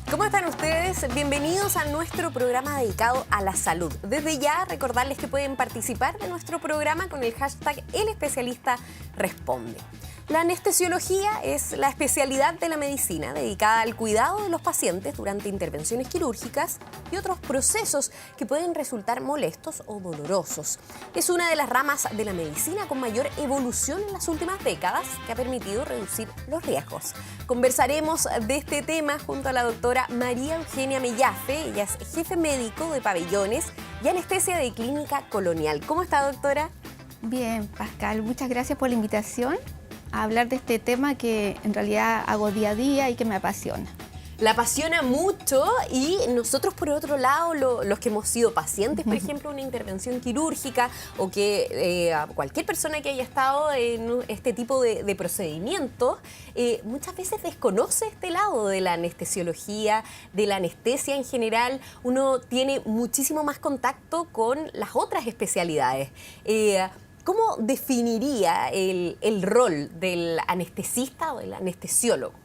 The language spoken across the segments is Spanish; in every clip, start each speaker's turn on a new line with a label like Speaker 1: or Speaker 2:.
Speaker 1: ¿Cómo están ustedes? Bienvenidos a nuestro programa dedicado a la salud. Desde ya recordarles que pueden participar de nuestro programa con el hashtag El Especialista Responde. La anestesiología es la especialidad de la medicina dedicada al cuidado de los pacientes durante intervenciones quirúrgicas y otros procesos que pueden resultar molestos o dolorosos. Es una de las ramas de la medicina con mayor evolución en las últimas décadas que ha permitido reducir los riesgos. Conversaremos de este tema junto a la doctora María Eugenia Mellafe. Ella es jefe médico de pabellones y anestesia de Clínica Colonial. ¿Cómo está, doctora?
Speaker 2: Bien, Pascal, muchas gracias por la invitación a hablar de este tema que en realidad hago día a día y que me apasiona.
Speaker 1: La apasiona mucho y nosotros, por otro lado, los que hemos sido pacientes, por ejemplo, una intervención quirúrgica o que cualquier persona que haya estado en este tipo de procedimientos, muchas veces desconoce este lado de la anestesiología, de la anestesia en general. Uno tiene muchísimo más contacto con las otras especialidades. ¿Cómo definiría el rol del anestesista o del anestesiólogo?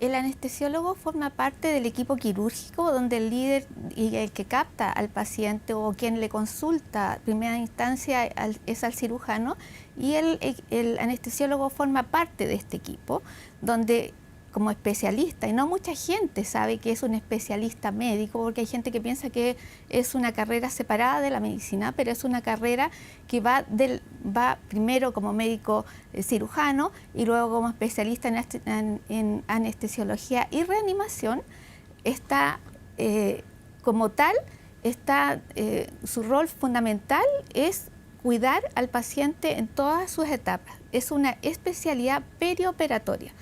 Speaker 2: El anestesiólogo forma parte del equipo quirúrgico donde el líder y el que capta al paciente o quien le consulta en primera instancia es al cirujano, y el anestesiólogo forma parte de este equipo donde como especialista, y no mucha gente sabe que es un especialista médico, porque hay gente que piensa que es una carrera separada de la medicina, pero es una carrera que va primero como médico cirujano y luego como especialista en anestesiología y reanimación. Como tal, su rol fundamental es cuidar al paciente en todas sus etapas. Es una especialidad perioperatoria.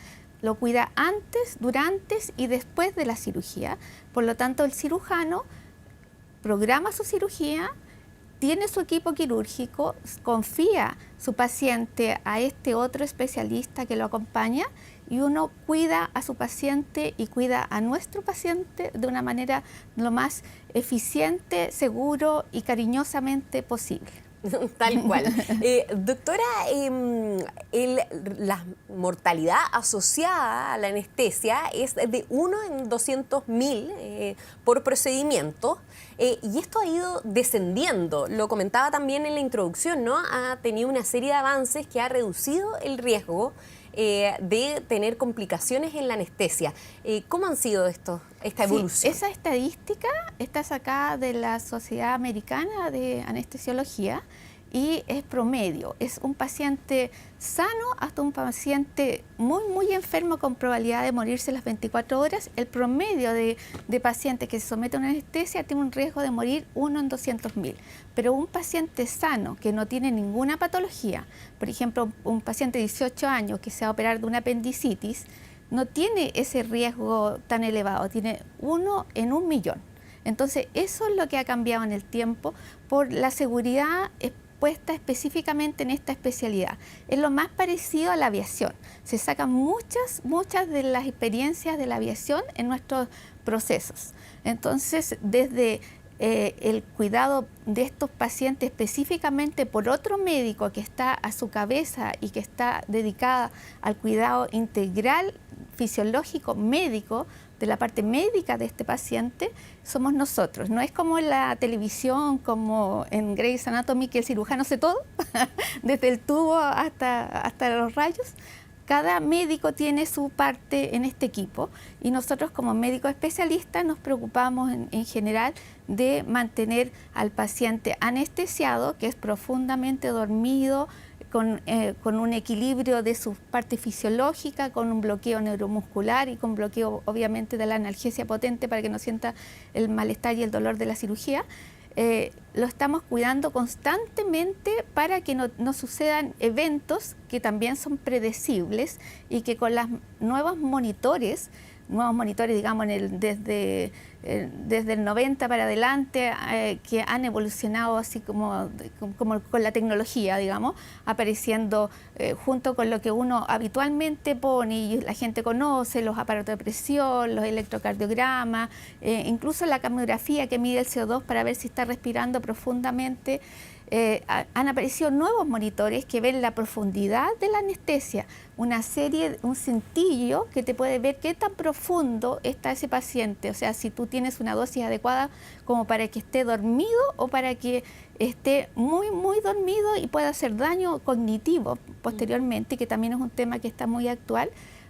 Speaker 2: Lo cuida antes, durante y después de la cirugía. Por lo tanto, el cirujano programa su cirugía, tiene su equipo quirúrgico, confía su paciente a este otro especialista que lo acompaña, y uno cuida a su paciente y cuida a nuestro paciente de una manera lo más eficiente, seguro y cariñosamente posible.
Speaker 1: Tal cual. Doctora, la mortalidad asociada a la anestesia es de 1 en 200.000 por procedimiento, y esto ha ido descendiendo. Lo comentaba también en la introducción, ¿no? Ha tenido una serie de avances que ha reducido el riesgo de tener complicaciones en la anestesia. ¿Cómo han sido esta evolución?
Speaker 2: Esa estadística está sacada de la Sociedad Americana de Anestesiología y es promedio. Es un paciente sano hasta un paciente muy enfermo con probabilidad de morirse las 24 horas. El promedio de pacientes que se someten a una anestesia tiene un riesgo de morir 1 en 200.000. Pero un paciente sano que no tiene ninguna patología, por ejemplo, un paciente de 18 años que se va a operar de una apendicitis, no tiene ese riesgo tan elevado, tiene 1 en 1.000.000. Entonces, eso es lo que ha cambiado en el tiempo por la seguridad puesta específicamente en esta especialidad. Es lo más parecido a la aviación. Se sacan muchas de las experiencias de la aviación en nuestros procesos. Entonces, desde el cuidado de estos pacientes específicamente por otro médico que está a su cabeza y que está dedicada al cuidado integral fisiológico médico, de la parte médica de este paciente, somos nosotros. No es como en la televisión, como en Grey's Anatomy, que el cirujano hace todo, desde el tubo hasta los rayos. Cada médico tiene su parte en este equipo y nosotros como médicos especialistas nos preocupamos en general de mantener al paciente anestesiado, que es profundamente dormido, con un equilibrio de su parte fisiológica, con un bloqueo neuromuscular y con bloqueo obviamente de la analgesia potente para que no sienta el malestar y el dolor de la cirugía. Lo estamos cuidando constantemente para que no sucedan eventos que también son predecibles y que con los nuevos monitores, digamos, desde el 90 para adelante, que han evolucionado así como con la tecnología, digamos, apareciendo junto con lo que uno habitualmente pone y la gente conoce, los aparatos de presión, los electrocardiogramas, incluso la camografía que mide el CO2 para ver si está respirando profundamente. han aparecido nuevos monitores que ven la profundidad de la anestesia, un cintillo que te puede ver qué tan profundo está ese paciente, o sea, si tú tienes una dosis adecuada como para que esté dormido o para que esté muy, muy dormido y pueda hacer daño cognitivo posteriormente, que también es un tema que está muy actual,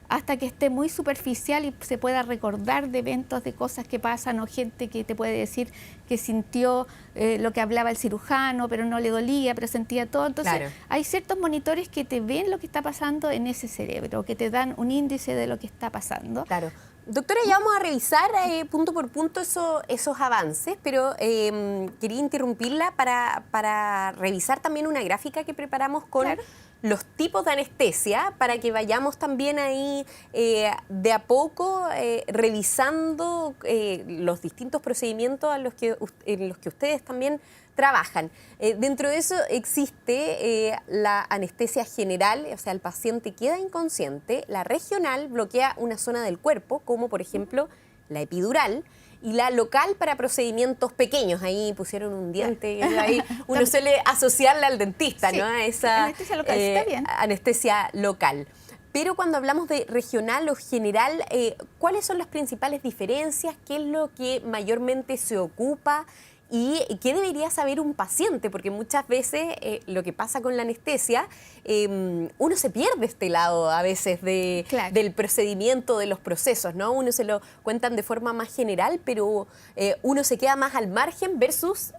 Speaker 2: hasta que esté muy superficial y se pueda recordar de eventos, de cosas que pasan, o gente que te puede decir que sintió lo que hablaba el cirujano, pero no le dolía, pero sentía todo. Entonces, claro, hay ciertos monitores que te ven lo que está pasando en ese cerebro, que te dan un índice de lo que está pasando.
Speaker 1: Claro. Doctora, ya vamos a revisar punto por punto esos avances, pero quería interrumpirla para revisar también una gráfica que preparamos con... Claro. Los tipos de anestesia, para que vayamos también ahí de a poco revisando los distintos procedimientos en los que ustedes también trabajan. Dentro de eso existe la anestesia general, o sea, el paciente queda inconsciente, la regional bloquea una zona del cuerpo, como por ejemplo la epidural, y la local para procedimientos pequeños. Ahí pusieron un diente, ahí uno suele asociarla al dentista, sí, ¿no? A esa
Speaker 2: anestesia local, está bien.
Speaker 1: Anestesia local. Pero cuando hablamos de regional o general, ¿cuáles son las principales diferencias? ¿Qué es lo que mayormente se ocupa? ¿Y qué debería saber un paciente? Porque muchas veces lo que pasa con la anestesia, uno se pierde este lado a veces
Speaker 2: claro,
Speaker 1: del procedimiento, de los procesos, ¿no? Uno se lo cuentan de forma más general, pero uno se queda más al margen versus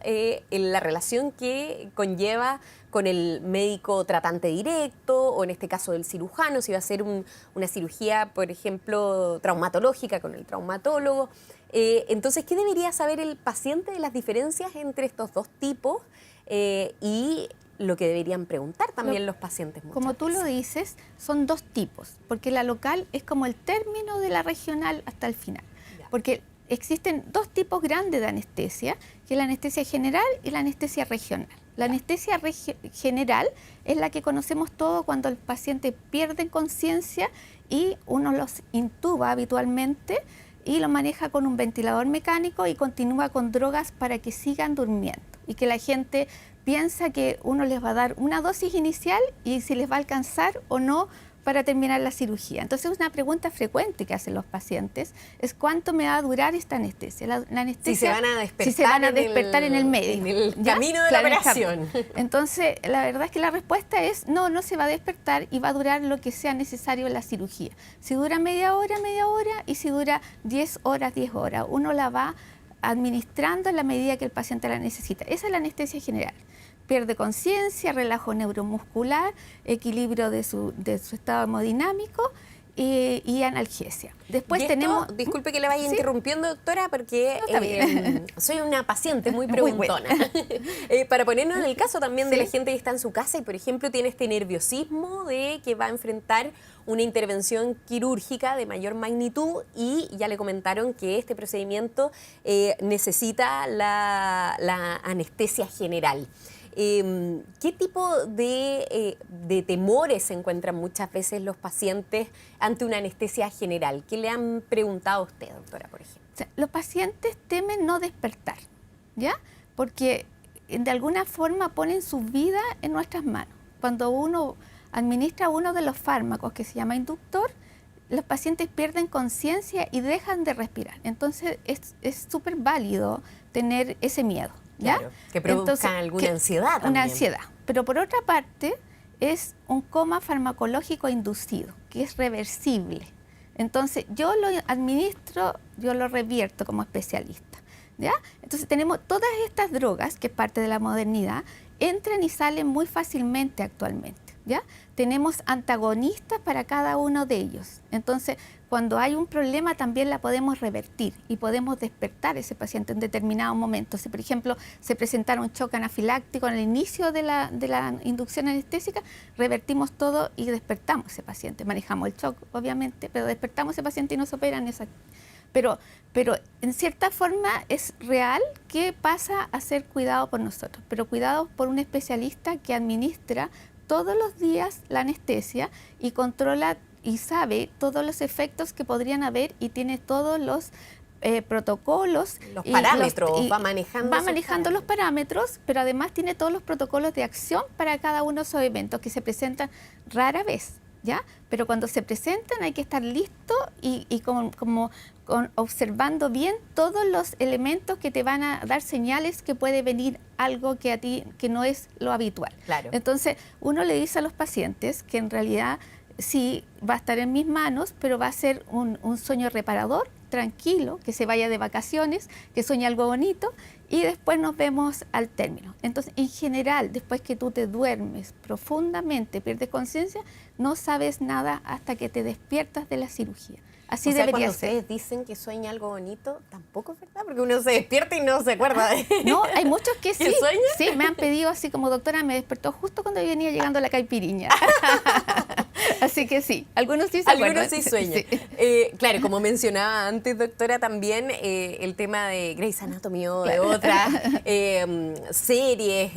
Speaker 1: la relación que conlleva con el médico tratante directo, o en este caso del cirujano, si va a hacer una cirugía, por ejemplo, traumatológica con el traumatólogo. Entonces, ¿qué debería saber el paciente de las diferencias entre estos dos tipos y lo que deberían preguntar también los pacientes?
Speaker 2: Como tú lo dices, son dos tipos, porque la local es como el término de la regional hasta el final. Ya. Porque existen dos tipos grandes de anestesia, que es la anestesia general y la anestesia regional. La anestesia general es la que conocemos todos cuando el paciente pierde conciencia y uno los intuba habitualmente y lo maneja con un ventilador mecánico y continúa con drogas para que sigan durmiendo. Y que la gente piensa que uno les va a dar una dosis inicial y si les va a alcanzar o no para terminar la cirugía. Entonces, una pregunta frecuente que hacen los pacientes es ¿cuánto me va a durar esta anestesia? La anestesia,
Speaker 1: si se van a despertar,
Speaker 2: en el medio.
Speaker 1: En el camino de la operación.
Speaker 2: Entonces, la verdad es que la respuesta es no se va a despertar y va a durar lo que sea necesario en la cirugía. Si dura media hora, y si dura 10 horas, 10 horas. Uno la va administrando en la medida que el paciente la necesita. Esa es la anestesia general. Pierde conciencia, relajo neuromuscular, equilibrio de su estado hemodinámico y analgesia. Después tenemos...
Speaker 1: Disculpe que le vaya interrumpiendo, doctora, porque soy una paciente muy preguntona. Para ponernos en el caso también de la gente que está en su casa y, por ejemplo, tiene este nerviosismo de que va a enfrentar una intervención quirúrgica de mayor magnitud y ya le comentaron que este procedimiento necesita la anestesia general. ¿Qué tipo de temores se encuentran muchas veces los pacientes ante una anestesia general? ¿Qué le han preguntado a usted, doctora, por ejemplo?
Speaker 2: O sea, los pacientes temen no despertar, ¿ya? Porque de alguna forma ponen su vida en nuestras manos. Cuando uno administra uno de los fármacos que se llama inductor, los pacientes pierden conciencia y dejan de respirar. Entonces es súper válido tener ese miedo. ¿Ya?
Speaker 1: Claro, que produzcan alguna ansiedad también.
Speaker 2: Una ansiedad. Pero por otra parte, es un coma farmacológico inducido, que es reversible. Entonces, yo lo administro, yo lo revierto como especialista. ¿Ya? Entonces, tenemos todas estas drogas, que es parte de la modernidad, entran y salen muy fácilmente actualmente. ¿Ya? Tenemos antagonistas para cada uno de ellos. Entonces, cuando hay un problema también la podemos revertir y podemos despertar a ese paciente en determinado momento. Si, por ejemplo, se presentara un shock anafiláctico en el inicio de la inducción anestésica, revertimos todo y despertamos a ese paciente. Manejamos el shock, obviamente, pero despertamos a ese paciente y nos operan esa... Pero en cierta forma es real que pasa a ser cuidado por nosotros, pero cuidado por un especialista que administra todos los días la anestesia y controla y sabe todos los efectos que podrían haber y tiene todos los protocolos.
Speaker 1: Los parámetros, va manejando.
Speaker 2: Va manejando los parámetros, pero además tiene todos los protocolos de acción para cada uno de esos eventos que se presentan rara vez, ¿ya? Pero cuando se presentan hay que estar listo y observando bien todos los elementos que te van a dar señales que puede venir algo que a ti que no es lo habitual.
Speaker 1: Claro.
Speaker 2: Entonces, uno le dice a los pacientes que en realidad sí va a estar en mis manos, pero va a ser un sueño reparador, tranquilo, que se vaya de vacaciones, que sueñe algo bonito y después nos vemos al término. Entonces, en general, después que tú te duermes profundamente, pierdes conciencia, no sabes nada hasta que te despiertas de la cirugía. Así debería
Speaker 1: cuando
Speaker 2: ser.
Speaker 1: ustedes dicen que sueña algo bonito, tampoco es verdad, porque uno se despierta y no se acuerda de...
Speaker 2: No, hay muchos que sí.
Speaker 1: ¿Que sueñan?
Speaker 2: Sí, me han pedido así como, doctora, me despertó justo cuando venía llegando la caipiriña. Así que sí, algunos sí se acuerdan.
Speaker 1: Algunos sí sueñan.
Speaker 2: Sí.
Speaker 1: Claro, como mencionaba antes, doctora, también el tema de Grey's Anatomy o de otras series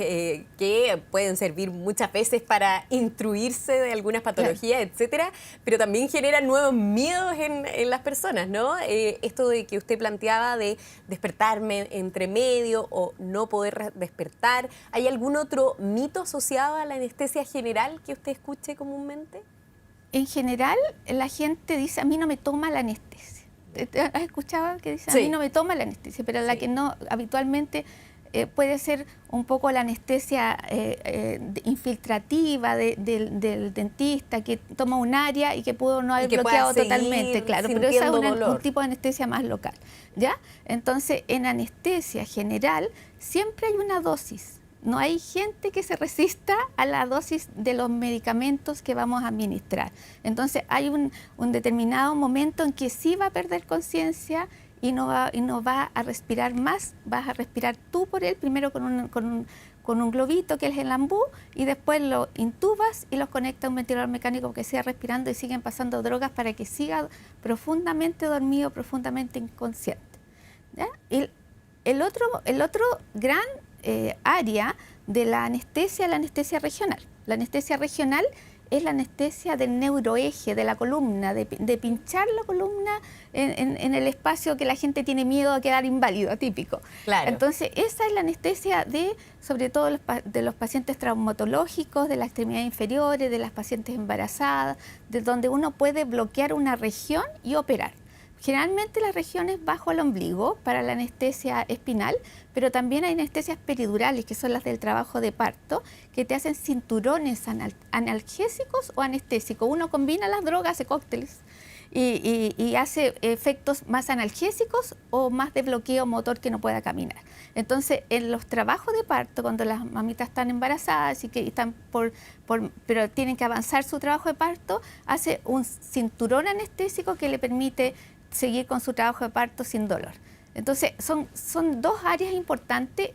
Speaker 1: que pueden servir muchas veces para instruirse de algunas patologías, etcétera, pero también generan nuevos miedos en las personas, ¿no? Esto de que usted planteaba de despertarme entre medio o no poder despertar. ¿Hay algún otro mito asociado a la anestesia general que usted escuche comúnmente?
Speaker 2: En general, la gente dice, a mí no me toma la anestesia. ¿Has escuchado que dice, a
Speaker 1: Sí.
Speaker 2: mí no me toma la anestesia? Pero la que no, habitualmente puede ser un poco la anestesia infiltrativa del dentista, que toma un área y que pudo no haber
Speaker 1: que
Speaker 2: bloqueado
Speaker 1: pueda
Speaker 2: totalmente,
Speaker 1: seguir
Speaker 2: claro. Pero esa es
Speaker 1: sintiendo
Speaker 2: un tipo de anestesia más local, ¿ya? Entonces, en anestesia general, siempre hay una dosis. No hay gente que se resista a la dosis de los medicamentos que vamos a administrar. Entonces hay un determinado momento en que sí va a perder conciencia y no va a respirar más. Vas a respirar tú por él, primero con un globito que es el ambú, y después lo intubas y los conecta a un ventilador mecánico que siga respirando y siguen pasando drogas para que siga profundamente dormido, profundamente inconsciente, ¿ya? El otro gran área de la anestesia regional. La anestesia regional es la anestesia del neuroeje, de la columna, de pinchar la columna en el espacio que la gente tiene miedo a quedar inválido, típico.
Speaker 1: Claro.
Speaker 2: Entonces, esa es la anestesia sobre todo de los pacientes traumatológicos, de las extremidades inferiores, de las pacientes embarazadas, de donde uno puede bloquear una región y operar. Generalmente la región es bajo el ombligo para la anestesia espinal, pero también hay anestesias peridurales, que son las del trabajo de parto, que te hacen cinturones analgésicos o anestésicos. Uno combina las drogas, hace cócteles y hace efectos más analgésicos o más de bloqueo motor que no pueda caminar. Entonces, en los trabajos de parto, cuando las mamitas están embarazadas y que están pero tienen que avanzar su trabajo de parto, hace un cinturón anestésico que le permite seguir con su trabajo de parto sin dolor. Entonces, son dos áreas importantes,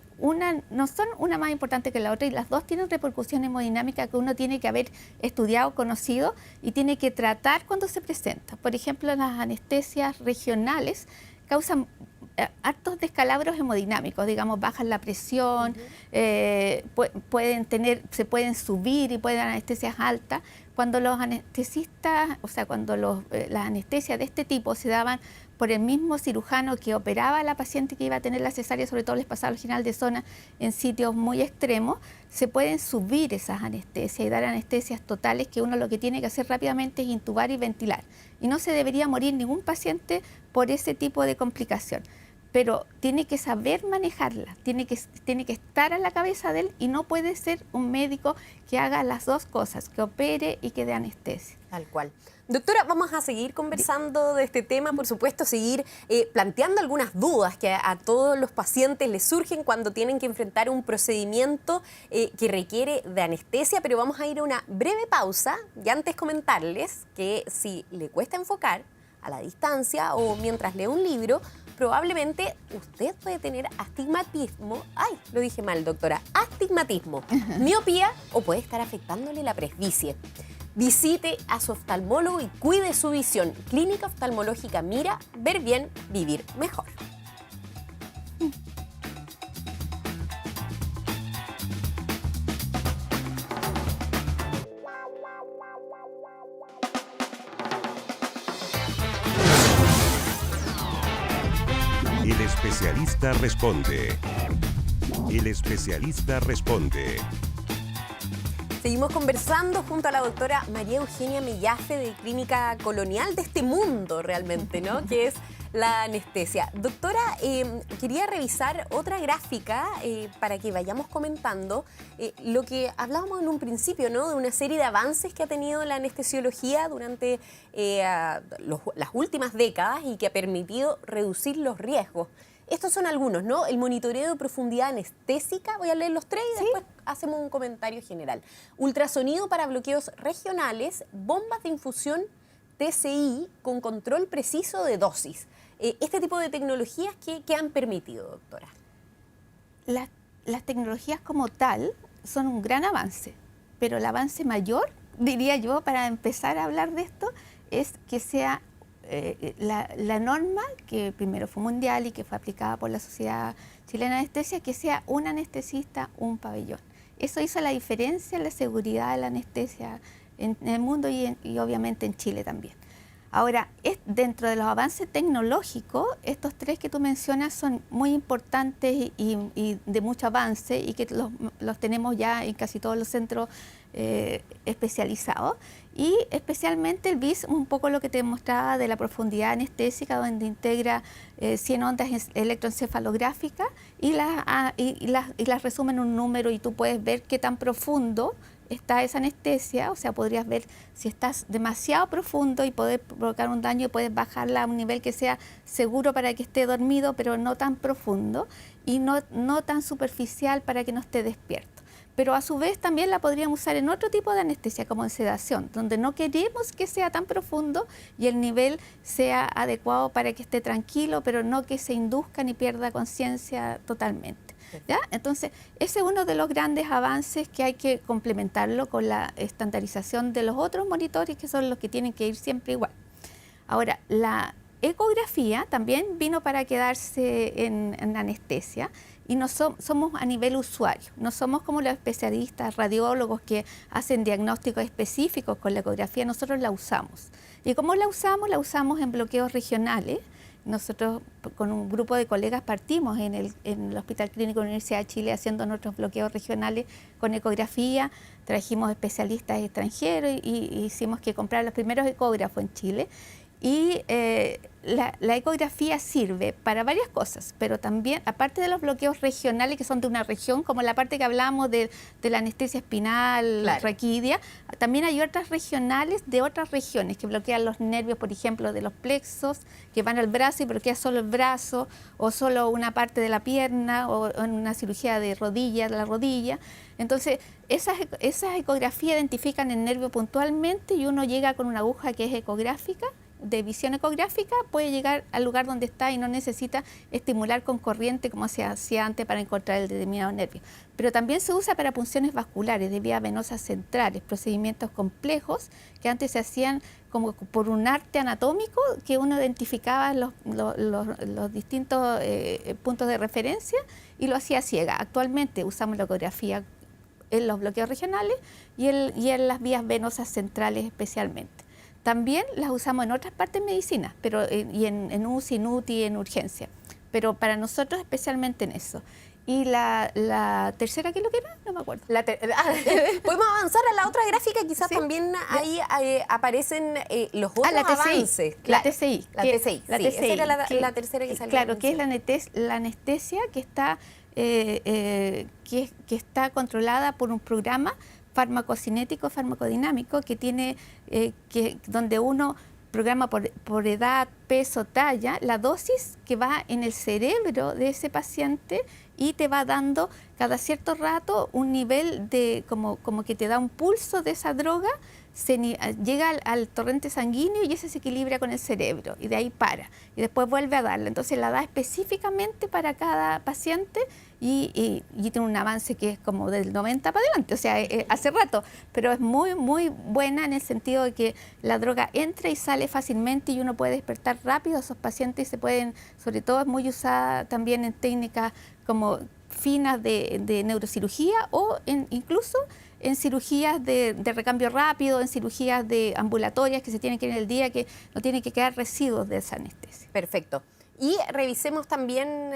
Speaker 2: no son una más importante que la otra, y las dos tienen repercusión hemodinámica que uno tiene que haber estudiado, conocido, y tiene que tratar cuando se presenta. Por ejemplo, las anestesias regionales causan hartos descalabros hemodinámicos, digamos, bajan la presión, se pueden subir y pueden dar anestesias altas. Cuando los anestesistas, o sea, cuando las anestesias de este tipo se daban por el mismo cirujano que operaba a la paciente que iba a tener la cesárea, sobre todo el espacio vaginal de zona en sitios muy extremos, se pueden subir esas anestesias y dar anestesias totales, que uno lo que tiene que hacer rápidamente es intubar y ventilar. Y no se debería morir ningún paciente por ese tipo de complicación. Pero tiene que saber manejarla, tiene que estar a la cabeza de él, y no puede ser un médico que haga las dos cosas, que opere y que dé anestesia.
Speaker 1: Tal cual. Doctora, vamos a seguir conversando de este tema, por supuesto, seguir planteando algunas dudas que a todos los pacientes les surgen cuando tienen que enfrentar un procedimiento que requiere de anestesia, pero vamos a ir a una breve pausa y antes comentarles que si le cuesta enfocar a la distancia o mientras lee un libro, probablemente usted puede tener astigmatismo. Ay, lo dije mal, doctora. Astigmatismo, miopía, o puede estar afectándole la presbicie. Visite a su oftalmólogo y cuide su visión. Clínica Oftalmológica Mira, ver bien, vivir mejor.
Speaker 3: especialista responde. El especialista responde.
Speaker 1: Seguimos conversando junto a la doctora María Eugenia Mellafe de Clínica Colonial, de este mundo realmente, ¿no? Que es la anestesia. Doctora, quería revisar otra gráfica para que vayamos comentando lo que hablábamos en un principio, ¿no? De una serie de avances que ha tenido la anestesiología durante las últimas décadas y que ha permitido reducir los riesgos. Estos son algunos, ¿no? El monitoreo de profundidad anestésica, voy a leer los tres y después hacemos un comentario general. Ultrasonido para bloqueos regionales, bombas de infusión TCI con control preciso de dosis. Este tipo de tecnologías, ¿qué han permitido, doctora?
Speaker 2: Las tecnologías como tal son un gran avance, pero el avance mayor, diría yo, para empezar a hablar de esto, es que sea la norma que primero fue mundial y que fue aplicada por la Sociedad Chilena de Anestesia, que sea un anestesista, un pabellón. Eso hizo la diferencia en la seguridad de la anestesia en el mundo y obviamente en Chile también. Ahora, dentro de los avances tecnológicos, estos tres que tú mencionas son muy importantes y de mucho avance y que los tenemos ya en casi todos los centros especializados. Y especialmente el BIS, un poco lo que te mostraba de la profundidad anestésica, donde integra 100 ondas electroencefalográficas y las resume en un número y tú puedes ver qué tan profundo está esa anestesia, o sea, podrías ver si estás demasiado profundo y poder provocar un daño y puedes bajarla a un nivel que sea seguro para que esté dormido, pero no tan profundo y no tan superficial para que no esté despierto. Pero a su vez también la podríamos usar en otro tipo de anestesia, como en sedación, donde no queremos que sea tan profundo y el nivel sea adecuado para que esté tranquilo, pero no que se induzca ni pierda conciencia totalmente. ¿Ya? Entonces, ese es uno de los grandes avances que hay que complementarlo con la estandarización de los otros monitores, que son los que tienen que ir siempre igual. Ahora, la ecografía también vino para quedarse en anestesia y no somos a nivel usuario, no somos como los especialistas radiólogos que hacen diagnósticos específicos con la ecografía, nosotros la usamos. ¿Y cómo la usamos? La usamos en bloqueos regionales. Nosotros con un grupo de colegas partimos en el Hospital Clínico de la Universidad de Chile haciendo nuestros bloqueos regionales con ecografía, trajimos especialistas extranjeros y hicimos que comprar los primeros ecógrafos en Chile. Y la ecografía sirve para varias cosas, pero también, aparte de los bloqueos regionales que son de una región, como la parte que hablamos de la anestesia espinal, claro, raquídea, también hay otras regionales de otras regiones que bloquean los nervios, por ejemplo, de los plexos, que van al brazo y bloquean solo el brazo, o solo una parte de la pierna, o en una cirugía de rodilla, de la rodilla. Entonces, esas ecografías identifican el nervio puntualmente y uno llega con una aguja que es ecográfica, de visión ecográfica, puede llegar al lugar donde está y no necesita estimular con corriente como se hacía antes para encontrar el determinado nervio. Pero también se usa para punciones vasculares de vías venosas centrales, procedimientos complejos que antes se hacían como por un arte anatómico que uno identificaba los distintos puntos de referencia y lo hacía ciega. Actualmente usamos la ecografía en los bloqueos regionales y en las vías venosas centrales especialmente. También las usamos en otras partes de medicina, pero y en UCI, en UTI, en urgencia, pero para nosotros especialmente en eso. Y la tercera, ¿qué es lo que era? No me acuerdo.
Speaker 1: Podemos avanzar a la otra gráfica, quizás sí, también ahí aparecen los otros avances.
Speaker 2: La TCI.
Speaker 1: La TCI,
Speaker 2: la
Speaker 1: sí,
Speaker 2: TCI,
Speaker 1: esa era la tercera que salía.
Speaker 2: Claro, que es la anestesia que está controlada por un programa farmacocinético, farmacodinámico, que tiene donde uno programa por edad, peso, talla, la dosis que va en el cerebro de ese paciente y te va dando cada cierto rato un nivel de como que te da un pulso de esa droga, llega al torrente sanguíneo y ese se equilibra con el cerebro y de ahí para y después vuelve a darla. Entonces la da específicamente para cada paciente y tiene un avance que es como del 90 para adelante, o sea, hace rato, pero es muy, muy buena en el sentido de que la droga entra y sale fácilmente y uno puede despertar rápido a esos pacientes y se pueden, sobre todo es muy usada también en técnicas como finas de neurocirugía o incluso en cirugías de recambio rápido, en cirugías de ambulatorias que se tienen que ir en el día, que no tienen que quedar residuos de esa anestesia.
Speaker 1: Perfecto. Y revisemos también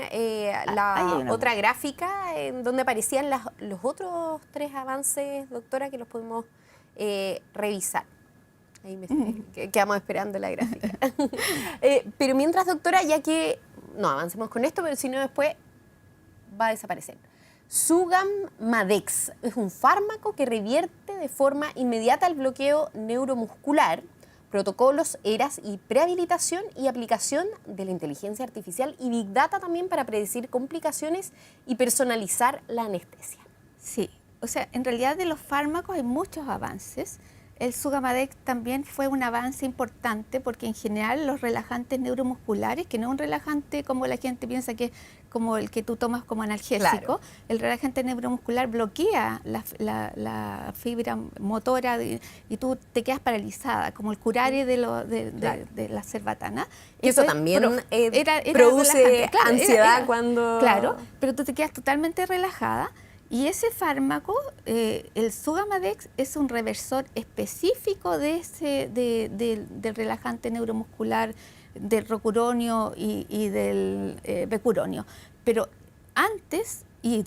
Speaker 1: la otra gráfica en donde aparecían los otros 3 avances, doctora, que los podemos revisar. Ahí quedamos esperando la gráfica. Pero mientras, doctora, ya que no avancemos con esto, pero si no después va a desaparecer. Sugamadex es un fármaco que revierte de forma inmediata el bloqueo neuromuscular, protocolos, eras y prehabilitación y aplicación de la inteligencia artificial y Big Data también para predecir complicaciones y personalizar la anestesia.
Speaker 2: Sí, o sea, en realidad de los fármacos hay muchos avances. El Sugamadex también fue un avance importante porque en general los relajantes neuromusculares, que no es un relajante como la gente piensa que es como el que tú tomas como analgésico, claro. El relajante neuromuscular bloquea la fibra motora y tú te quedas paralizada, como el curare de la cerbatana.
Speaker 1: Eso también produce ansiedad cuando...
Speaker 2: Claro, pero tú te quedas totalmente relajada. Y ese fármaco, el Sugamadex, es un reversor específico del relajante neuromuscular, del rocuronio y del becuronio. Pero antes y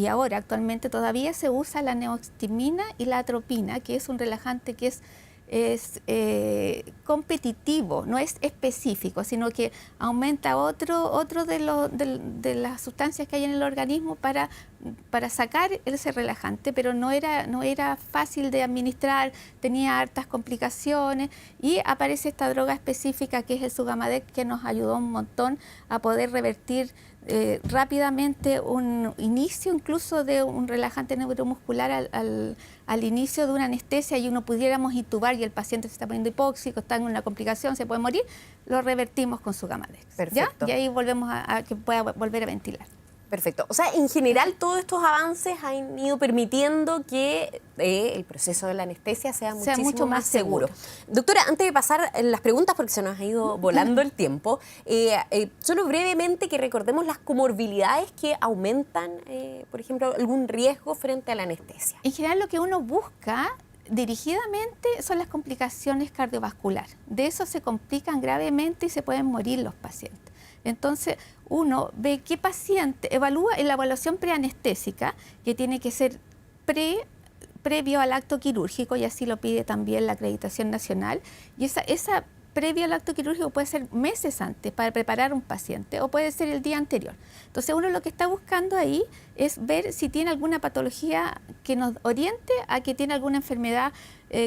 Speaker 2: ahora actualmente todavía se usa la neostimina y la atropina, que es un relajante que es competitivo, no es específico, sino que aumenta otro de las sustancias que hay en el organismo para sacar ese relajante, pero no era fácil de administrar, tenía hartas complicaciones y aparece esta droga específica que es el Sugamadex, que nos ayudó un montón a poder revertir rápidamente un inicio incluso de un relajante neuromuscular al inicio de una anestesia y uno pudiéramos intubar y el paciente se está poniendo hipóxico, está en una complicación, se puede morir, lo revertimos con Sugamadex.
Speaker 1: Perfecto.
Speaker 2: ¿Ya? Y ahí volvemos a que pueda volver a ventilar.
Speaker 1: Perfecto. O sea, en general todos estos avances han ido permitiendo que el proceso de la anestesia sea mucho más seguro. Doctora, antes de pasar las preguntas, porque se nos ha ido volando el tiempo, solo brevemente que recordemos las comorbilidades que aumentan, por ejemplo, algún riesgo frente a la anestesia.
Speaker 2: En general lo que uno busca dirigidamente son las complicaciones cardiovasculares. De eso se complican gravemente y se pueden morir los pacientes. Entonces, uno ve qué paciente, evalúa en la evaluación preanestésica, que tiene que ser previo al acto quirúrgico, y así lo pide también la acreditación nacional, y esa previo al acto quirúrgico puede ser meses antes para preparar un paciente o puede ser el día anterior. Entonces uno lo que está buscando ahí es ver si tiene alguna patología que nos oriente a que tiene alguna enfermedad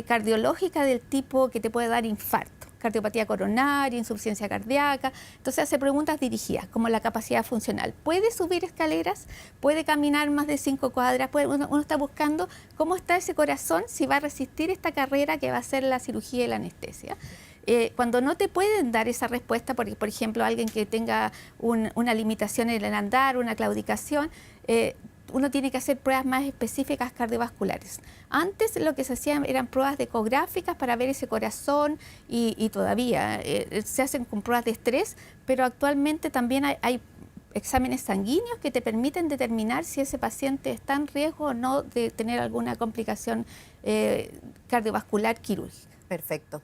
Speaker 2: cardiológica del tipo que te puede dar infarto, cardiopatía coronaria, insuficiencia cardíaca. Entonces hace preguntas dirigidas, como la capacidad funcional. ¿Puede subir escaleras? ¿Puede caminar más de 5 cuadras? Uno está buscando cómo está ese corazón, si va a resistir esta carrera que va a ser la cirugía y la anestesia. Cuando no te pueden dar esa respuesta, porque por ejemplo alguien que tenga una limitación en el andar, una claudicación, uno tiene que hacer pruebas más específicas cardiovasculares. Antes lo que se hacían eran pruebas ecográficas para ver ese corazón y todavía se hacen con pruebas de estrés, pero actualmente también hay exámenes sanguíneos que te permiten determinar si ese paciente está en riesgo o no de tener alguna complicación cardiovascular quirúrgica.
Speaker 1: Perfecto.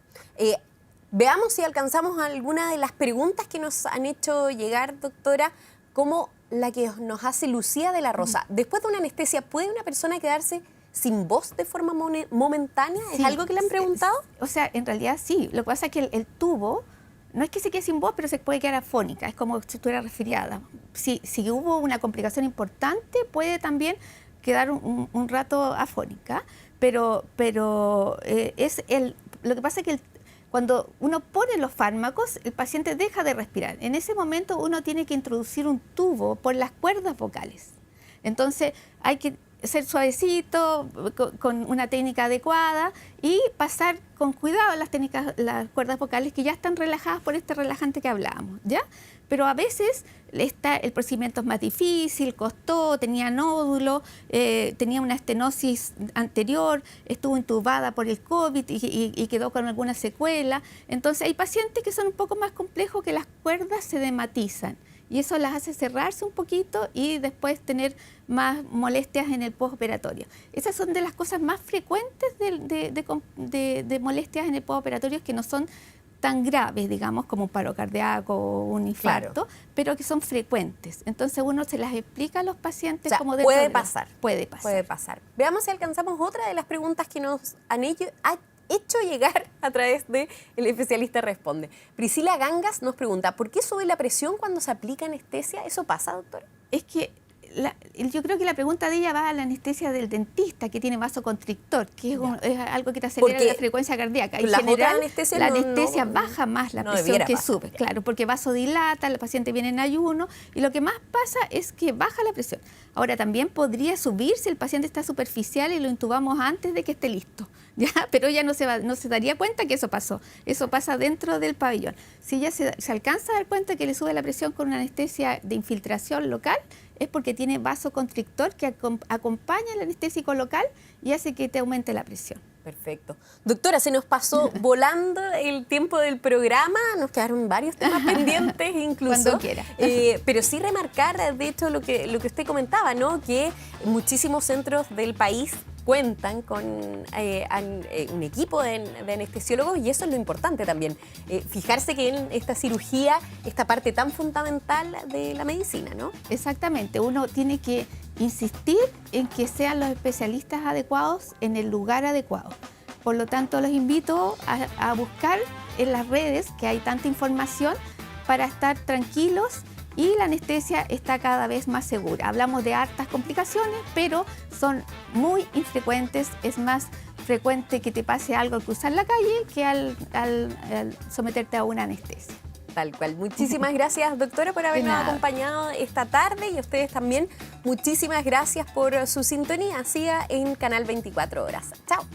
Speaker 1: Veamos si alcanzamos alguna de las preguntas que nos han hecho llegar, doctora, como la que nos hace Lucía de la Rosa. Después de una anestesia, ¿puede una persona quedarse sin voz de forma momentánea? ¿Es algo que le han preguntado?
Speaker 2: O sea, en realidad sí. Lo que pasa es que el tubo no es que se quede sin voz, pero se puede quedar afónica. Es como si estuviera resfriada. Si hubo una complicación importante, puede también quedar un rato afónica. Pero lo que pasa es que cuando uno pone los fármacos, el paciente deja de respirar. En ese momento uno tiene que introducir un tubo por las cuerdas vocales. Entonces hay que ser suavecito, con una técnica adecuada y pasar con cuidado las cuerdas vocales que ya están relajadas por este relajante que hablábamos, ¿ya? Pero a veces el procedimiento es más difícil, costó, tenía nódulo, tenía una estenosis anterior, estuvo intubada por el COVID y quedó con alguna secuela. Entonces hay pacientes que son un poco más complejos, que las cuerdas se dematizan y eso las hace cerrarse un poquito y después tener más molestias en el postoperatorio. Esas son de las cosas más frecuentes de molestias en el postoperatorio, que no son tan graves, digamos, como un paro cardíaco o un infarto,
Speaker 1: Claro.
Speaker 2: pero que son frecuentes. Entonces uno se las explica a los pacientes
Speaker 1: O sea,
Speaker 2: como
Speaker 1: puede
Speaker 2: dentro de
Speaker 1: pasar.
Speaker 2: Puede pasar.
Speaker 1: Puede pasar. Veamos si alcanzamos otra de las preguntas que nos han hecho llegar a través de El Especialista Responde. Priscila Gangas nos pregunta, ¿por qué sube la presión cuando se aplica anestesia? ¿Eso pasa, doctora?
Speaker 2: Es que yo creo que la pregunta de ella va a la anestesia del dentista, que tiene vasoconstrictor, que es algo que te acelera
Speaker 1: Porque
Speaker 2: la frecuencia cardíaca. En
Speaker 1: las
Speaker 2: general,
Speaker 1: otras anestesias
Speaker 2: la
Speaker 1: no-
Speaker 2: anestesia
Speaker 1: no-
Speaker 2: baja más la
Speaker 1: no
Speaker 2: presión
Speaker 1: debiera
Speaker 2: que
Speaker 1: pasar,
Speaker 2: sube, claro, porque vasodilata, el paciente viene en ayuno, y lo que más pasa es que baja la presión. Ahora, también podría subir si el paciente está superficial y lo intubamos antes de que esté listo, ¿ya? Pero ella no se daría cuenta que eso pasó. Eso pasa dentro del pabellón. Si ella se alcanza a dar cuenta que le sube la presión con una anestesia de infiltración local, es porque tiene vasoconstrictor que acompaña el anestésico local y hace que te aumente la presión.
Speaker 1: Perfecto. Doctora, se nos pasó volando el tiempo del programa, nos quedaron varios temas pendientes incluso.
Speaker 2: Cuando quiera.
Speaker 1: Pero sí remarcar, de hecho, lo que usted comentaba, ¿no? Que muchísimos centros del país cuentan con un equipo de anestesiólogos y eso es lo importante también. Fijarse que en esta cirugía, esta parte tan fundamental de la medicina, ¿no?
Speaker 2: Exactamente, uno tiene que insistir en que sean los especialistas adecuados en el lugar adecuado. Por lo tanto, los invito a buscar en las redes, que hay tanta información, para estar tranquilos y la anestesia está cada vez más segura. Hablamos de hartas complicaciones, pero son muy infrecuentes. Es más frecuente que te pase algo al cruzar la calle que al someterte a una anestesia.
Speaker 1: Tal cual. Muchísimas gracias, doctora, por habernos
Speaker 2: nada.
Speaker 1: acompañado esta tarde y a ustedes también muchísimas gracias por su sintonía. Siga en Canal 24 Horas. Chao.